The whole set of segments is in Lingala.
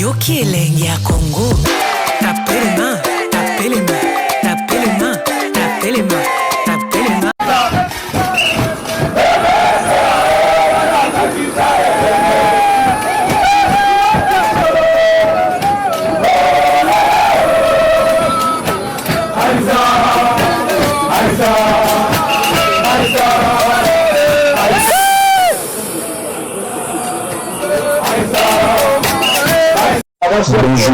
Yoki elengi ya Congo. Tapez les mains, tapez les mains, tapez les mains, tapez les mains, tapez les mains.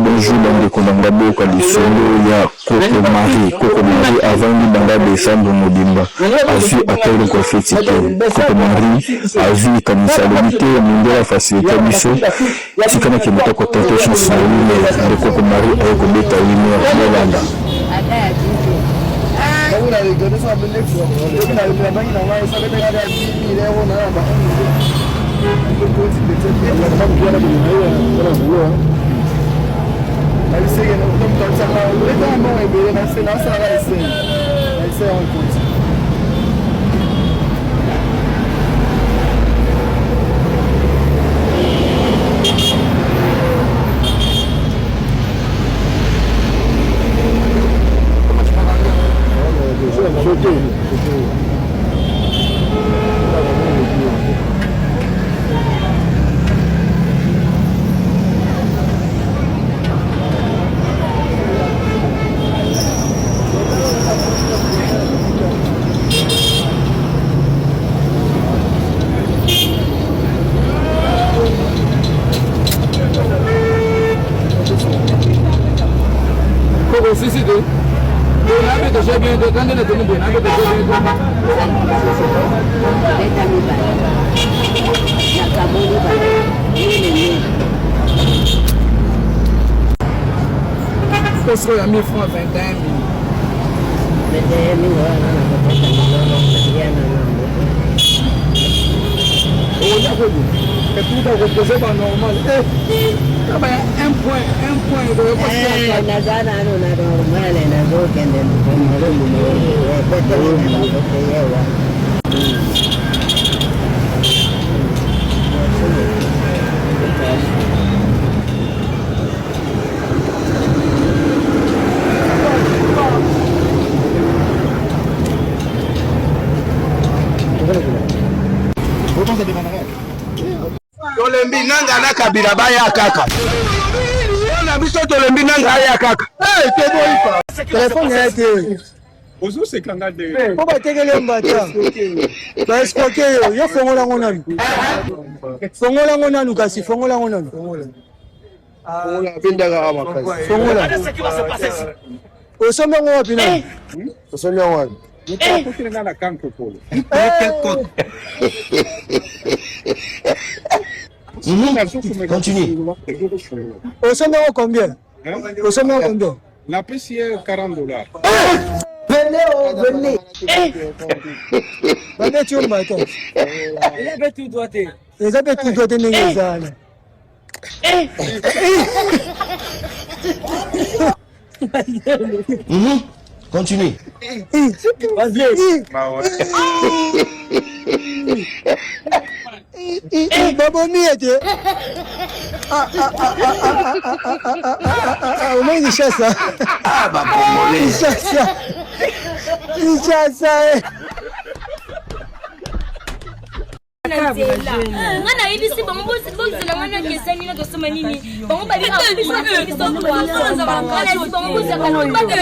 Bonjour, bandeko na ngaboka lisolo ya Coco Marie avant de banda décembre modimba azu appel ko fetike Coco Marie azu kanisa limite mindela facilité biso sikana ke mutako tete chance de Coco Marie ay ko beta wino Molanda Aí você não pode sacar o leite da mão aí, beleza? Mas senão você vai ser. Vai ser uma coisa. Pessoa, 1000 francs, 21 é tudo algo que você vai normal. Um point, eu vou passar. Na normal, na boca, Tolembi nanga na kabila baya kaka. Ona biso tolembi nanga ya kaka. Tebo ifa. Telefone yake. Ozo se kanga de. Ko ba tegele mbata. Ba espoke yo fongola ngona. Fongola ngona nukasi fongola ngona. Fongola bindaga amakazi. Fongola. Osome ngo wapi na? Osome ngo wapi? Continue. Au sommet combien? Au sommet combien? La pièce est $40. Venez. Venez, tu m'as dit. Il avait tout doigté. Les avait tout doigté, Négazane. Continue. Vas-y. Babo miete. Au moins il chasse ça. Ah bah Il chasse ça. Il chasse ça. Ngana ibisi bambuzi bozela ngana kesani na tosoma nini bango bali abisa biso kwa kwanza ngana ibisi bambuzi kana bade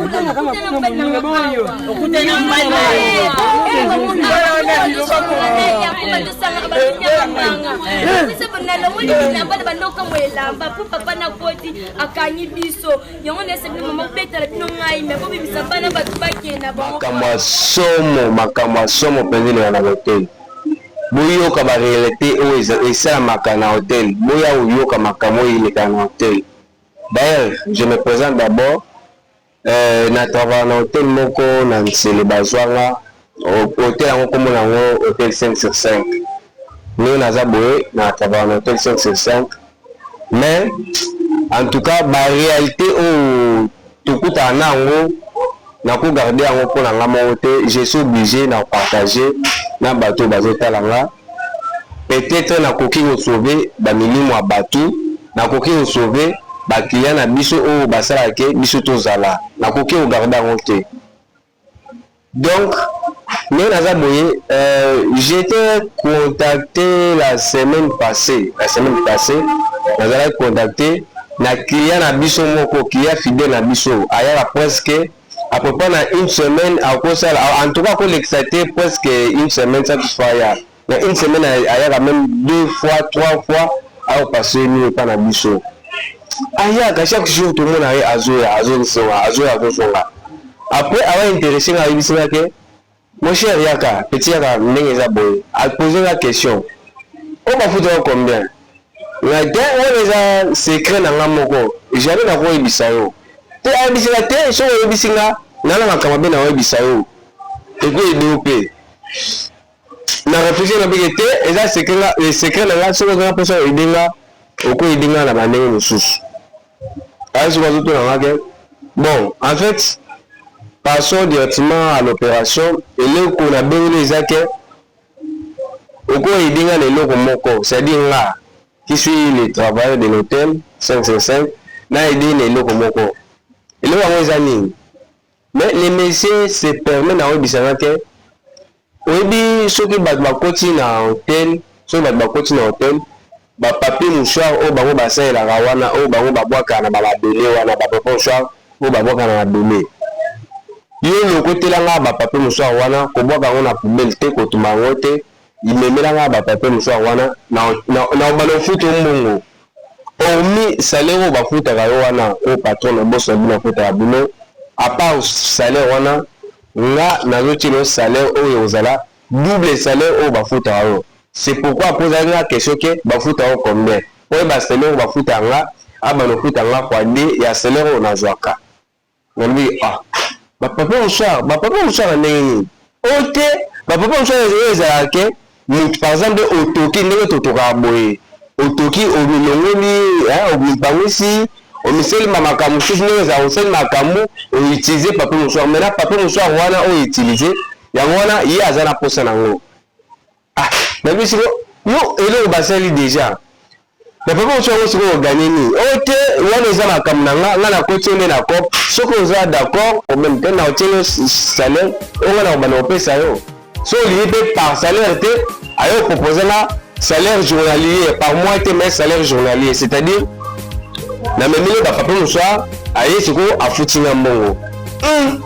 kutana kama kuna boyo kutana mbali papa na koti akanyi biso yango nesebe mama betala bino ngai me bobi bisabana batu bakena bango makamwa somo penzele na hotel boyoka ba réalité oyo esalamaka na hotel boya oyoka makambo ileka na hotel. D'ailleurs je me présente d'abord na travaille na hotel moko na Nsele Bazwanga hotel yango kombo nango hotel 5/5 nous naza boye na travaille na hotel 5/5 mais en tout cas ba réalité oyo tokuta nango na ko garder yango pour na ngamo te je suis obligé na partager na bateau bazotala nga peut-être na koki ko sauver ba milimu ya bateau nakoki osauve bakiliya na biso oyo basalake biso tozala nakoki ogarde yango te. Donc mais naza boye j'étais contacté la semaine passée nazalaki contacté na client na biso moko client fidèle na biso ayaka presque à peu près na une semaine en tout cas kolekisa te presque une semaine chaque fois ya na une semaine ayaka même 2 fois 3 fois aopase ni epa na biso ayaka chaque jour tout le monde aye azosonga après awa intéressé nga ayebisi nga ke mon cher yaka petit yaka ndenge eza boye apose la question o bafutaka combien na te wana eza secret na nga moko jamais nakoyebisa yo te ayebisi nga te soki oyebisi nga nana makambo mpe nakoyebisa yo ekoyede yo mpe na réfléchir na beke te eza secret na nga soki ozanga mposa oyede nga okoyede nga na bandenge mosusu aye soki azotuna nga ke bon en fait passons directement à l'opération et le qu'on a besoin les acquis au cours il dit les locaux moko c'est-à-dire là qui suis les travailleurs de l'hôtel 555 n'a aidé les locaux moko et là on les années mais les messieurs se permettent d'avoir des que oui ceux qui battent ma côté na hôtel ceux qui battent ma côté na hôtel ba papier mouchoir au bango bassin la rawana au bango babwaka na babele wana ba papier mouchoir au babwaka na babele yo le côté là ba papier mouchoir wana ko bwaka ngo na poubelle te ko tumango te imemela nga ba papier mouchoir wana na balo futo mbongo hormis salaire ba futa ga wana au patron na boss na futa ya bulo à part salaire wana nga na zoti le salaire au yozala double salaire au ba futa yo. C'est pourquoi poser la question que ba futa yo combien o ba salaire ba futa nga aba no futa nga kwa de ya salaire o na zwaka ngombi papa mouchoir ndenge ote papa mouchoir ezalaka par exemple otoki ndenge totoka boye otoki omilongoli omipangwisi omiselema makambo mosusu ndenge eza oselema makambo outilize papa mouchoir maintenant papa mouchoir wana outilize yango wana ye aza na posa nango nabisiko yo eloko basali déjà na papa mouchoir ngo siko oganye nini ote wana eza makambo na nga na koti nde na cop soki oza d'accord au même temps na otieli salaire onga na kobana kopesa yo so olingi mpe par salaire te ayo propose nga salaire journalier par mois te mais salaire journalier c'est-à-dire na memeli bapapa mouchoir aye sikoyo afutinga mbongo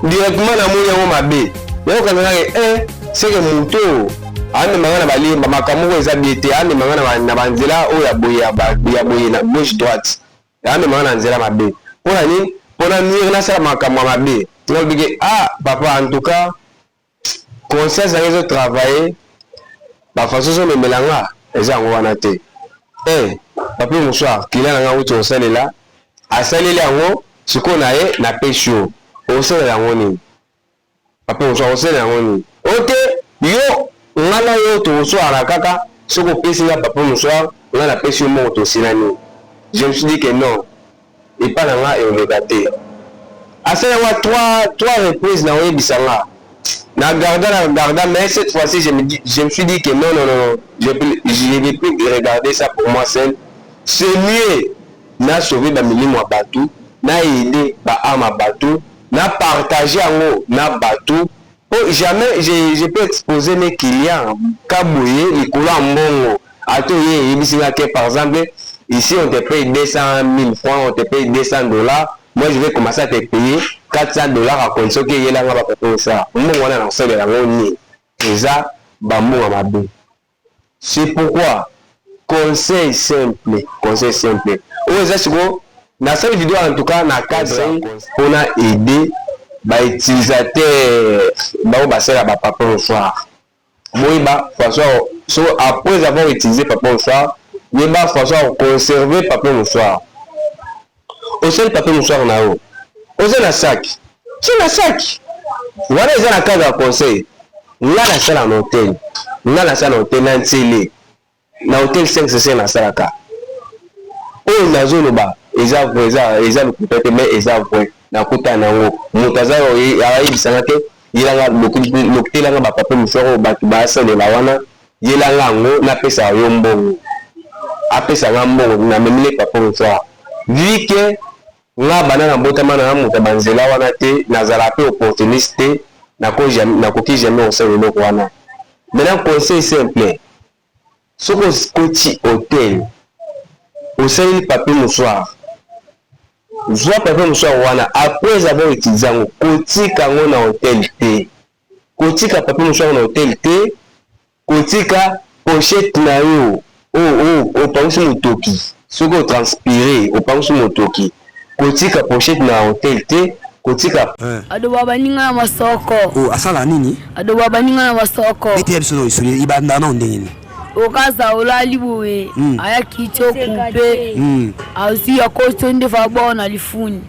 directement na moni yango mabe yokanzanake seke moto amemanga na balimba makambo oyo eza bie te amemanga na banzela oyo ya boye na gauche droite amemanga na nzela mabe mpona nini mpona nuire nasala makambo ya mabe tinabike papa en tout cas conscience yango ezotravaille bafaso ozomemela nga eza yango wana te papa mouchoir kila na nga uti osalela asaleli yango sikoyo na ye na pesi yo osalela yango nini papa mouchoir osalela yango nini ote yo nga na yo tokoswara kaka soki opesi nga papa mouchoir nga na pesi yo moko tosila nini je me suis dit que non epa na nga eoleka te asala yango trois reprises na oyebisa nga na garda mais cette fois-ci je me suis dit que non je ne vais plus regarder ça pour moi seul c'est mieux na sauver bamilimo ya bato na aider baama bato na partager yango na bato oh jamais je peux exposer mes clients kaboye likolo ya mbongo ato ye yebisi nga que par exemple ici on te paye 200 000 francs on te paye $200 moi je vais commencer à te payer $400 à condition que yelanga ba papa ça mbongo wana na kosalela yango nini eza bambongo mabe. C'est pourquoi conseil simple oyo eza siko na cette vidéo en tout cas na cadre mpona aider bautilisateur bao basala bapapa mouchoir boyeba façon so après avoir utilisé papa mouchoir yeba façon conserver papa mouchoir osali papa mouchoir na yo oza na sac so na sac wana eza na cadre ya conseil nga nasala na hotel na ntsele na hotel 5cc nasalaka oyo nazoloba eza vrai eza lokuta te mais eza vrai nakuta nango moto aza ayebisanga te yelanga lokutelanga bapapa mouchoir oyo bato basalela wana yelanga yango napesaka yo mbongo après ça va mbongo na memile papa mosoir vu que nga banana mbotama na muta banzela wana te nazala pe opportuniste na koki jamais osala eloko wana. Maintenant conseil simple soko koti hôtel osali papier mosoir zwa papier mosoir wana après avoir utilisé ngo kotika ngo na hôtel te kotika papier mosoir na hôtel te kotika pochette na yo o pangusi motoki soko o transpirer o pangusi motoki kotika pochette na hôtel te kotika adoba baninga na masoko asala nini adoba baninga na masoko ete biso isoli ibanda na ndengeni okaza olali boye aya kicho kupe asi akosonde fa bona lifuni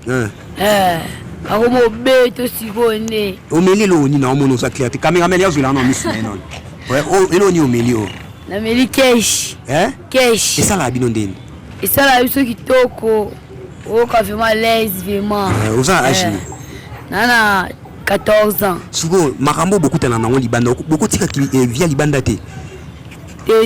akomo beto sikonde omeli lo ni na omono sa clair kamera meli azula na misu non elo ni omeli o na meli cash cash esala bino ndeni esala biso kitoko oka vraiment l'aise vraiment oza âge nana 14 ans sugo makambo bokutana nango libanda bokotika via libanda te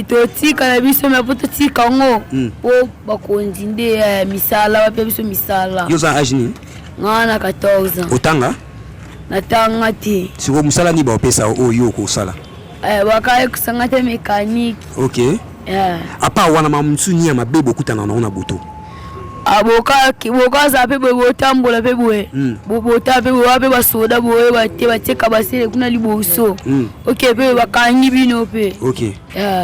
totika na biso me poto tika ngo po bakonzi nde misala bape biso misala yoza âge ni ngana 14 ans otanga natanga te sugo musala ni ba opesa oyo ko sala bakaye kusanga te mécanique OK apa wana mamtsu ni ya mabebo kutana na boto boka za pe botambola pe boye bota pe wape basoda boye bateka basele kuna liboso OK pe bakangi bino pe OK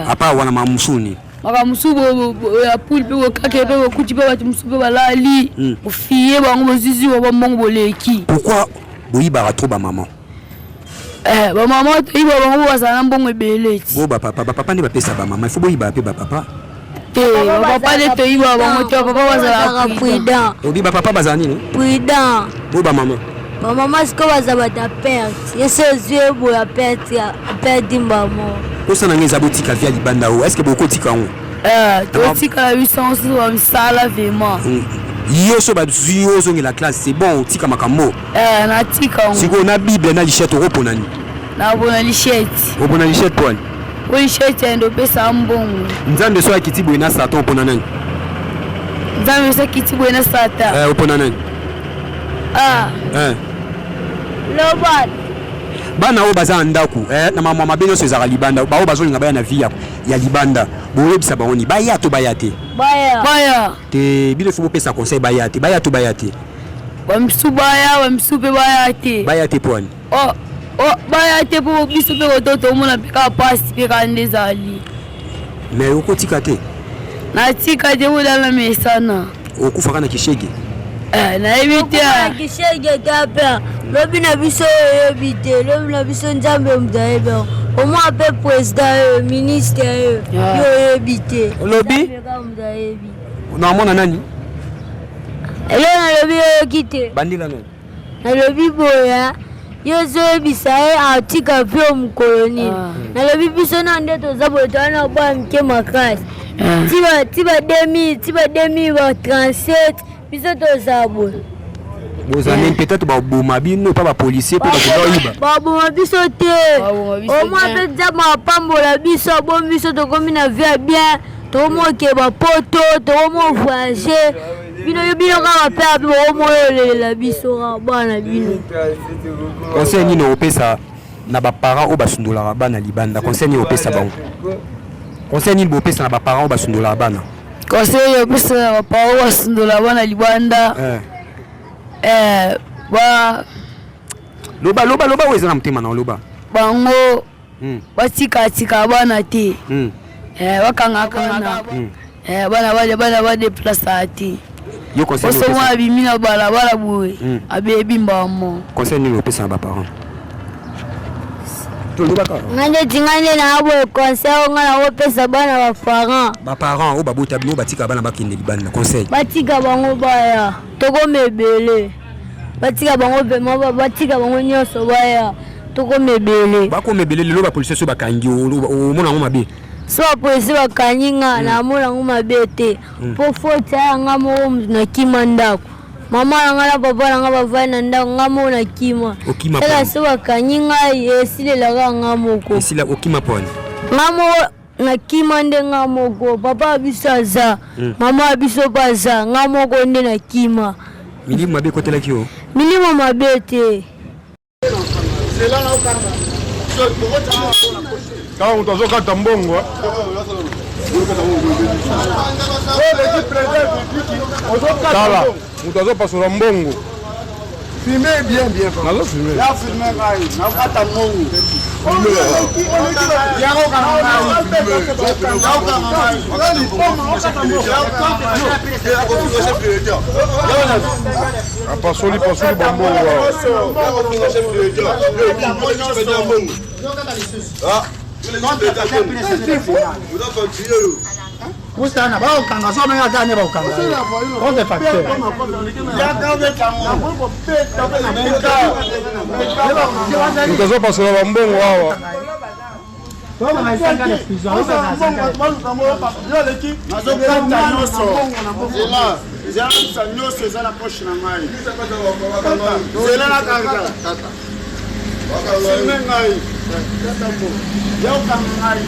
apa wana mamsuni maka musubo ya pool pe okake pe okuti pe batu musubo balali ofiye bango bozizi wa mbongo boleki pourquoi boyiba trop ba maman ba maman to iba bango basana mbongo ebeleti bo ba papa ne ba pesa ba maman il faut boyiba pe ba papa papa de te iba bango te papa bazala prudent obi ba papa bazani ne prudent bo ba maman siko bazaba ta perte yeso zwe bo ya perte mbamo osana ngeza botika via libanda o est-ce que boko tika ngo totika la licence wa misala vraiment yo so ba zuyo zo ngela classe c'est bon tika makambo na tika ngo siko na bible na lichette ropo nani na bona lichette obona lichette point o lichette ndo pesa mbongo nzambe so akitibo ina satan opona nani nzambe so akitibo ina satan opona nani lobat bana o baza ndaku na mama mabeno so ezaka libanda ba o bazolinga baya na vie ya libanda boyebisa baoni baya to baya te baya te bile fo pesa conseil baya te bamsu pe baya te poni baya te po biso pe ototo mona peka pasi pe kandezali mais okotika te na tika te udala mesana okufaka na kishege na ebite kishege tapa lobi na biso ebite lobi na biso nzambe mzaebe au moins pe président ministre yo ebite lobi na mona nani ele na lobi kite bandila nani na lobi boya yo zo bisaye atika pio mkoloni na lobi biso na nde tozabotana ba mke makasi tiba demi ba 37 biso tozabo bozane peut-être ba boma bino pa ba policier pe ba koyiba ba boma biso te au moins pe jama pambola biso bon biso to komi na vie bien to mo ke ba poto to mo voyager bino ka ba pe ba mo la biso bana bino conseil ni no opesa na ba parents o basundola bana libanda conseil ni opesa bango conseil ni opesa na ba parents o basundola bana conseil opesa na ba parents o basundola bana libanda ba loba weza na mtema na loba bango batika bana te wakanga bana ba déplacer te yo conseil oso mwa bimina balabala boye abebi mbamo conseil ni opesa na ba parents ngande na abo conseil ngana opesa bana ba parents o babota bino batika bana bakende libanda conseil batika bango baya toko mebele batika bango bema batika bango nyoso baya toko mebele bako mebele lelo ba police so bakangi o mona ngo mabe so police bakangi nga na mona ngo mabe te po fota nga mo na kimandako mama ngala papa nga bava na ndako nga mo na kima ela so bakangi nga esile la nga moko esila okima poni ngamo na kima nde nga moko papa abiso aza mama abiso baza nga moko nde na kima milimo mabe kotelaki yo milimo mabe te kama mtu azokata mbongo tala mtu azopasula mbongo filme bien nazo filme ya filme ngai nakata mbongo pasoli bambongo Mustana ba ukanga so menga tane ba ukanga. On the facteur. Ya gawe kango. Mtazo pasela ba mbongo hawa. Toma na isanga na fizo. Yo leki. Nazo kata nyoso. Zela. Zela nyoso zala poche na ngai. Zela na kanga. Tata. Filme ngai. Tata mbo. Ya ukanga ngai.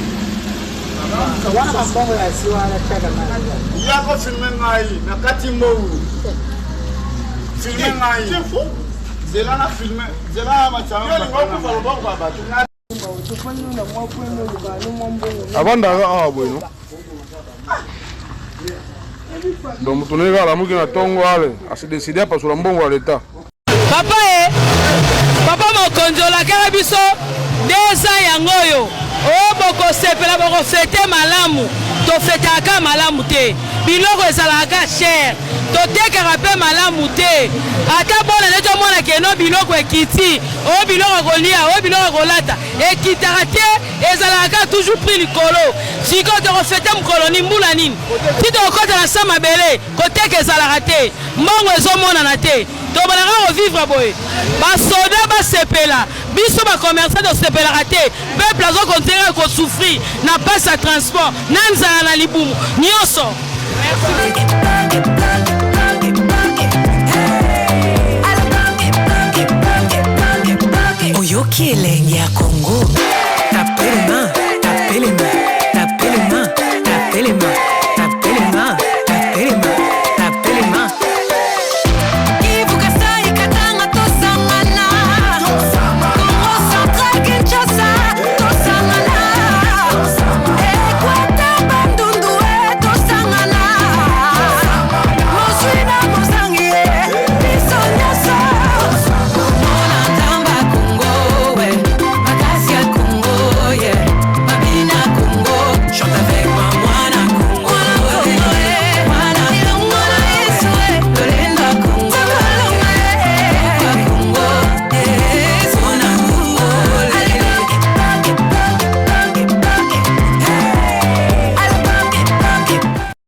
Wana mabongo ya siwa na chaka ngai. Yako filme ngai na kati mbovu. Filme ngai. Zela na filme, zela machanga. Yo lingo kufa lobongo baba. Abanda ah bueno. Donc tunega la muki na tongo ale, asi décider pas sur le mbongo à l'état. Papa mokonzola kaka biso 2 ans yangoyo. O boko sepela boko fete malamu to fetaka malamu te biloko ezalaka cher to tekaka pe malamu te ata bona neto mona keno biloko ekiti o biloko kolia o biloko kolata ekitaka te ezalaka toujours prix likolo siko to fete mkoloni mbula nini tito okota na sama bele koteka ezalaka te mbongo ezomona na te to balaka vivre boye basoda basepela biso ba commerçant de sepelaka te peuple azo continuer ko souffrir na passe à transport na nzala na libumu nyonso. Merci.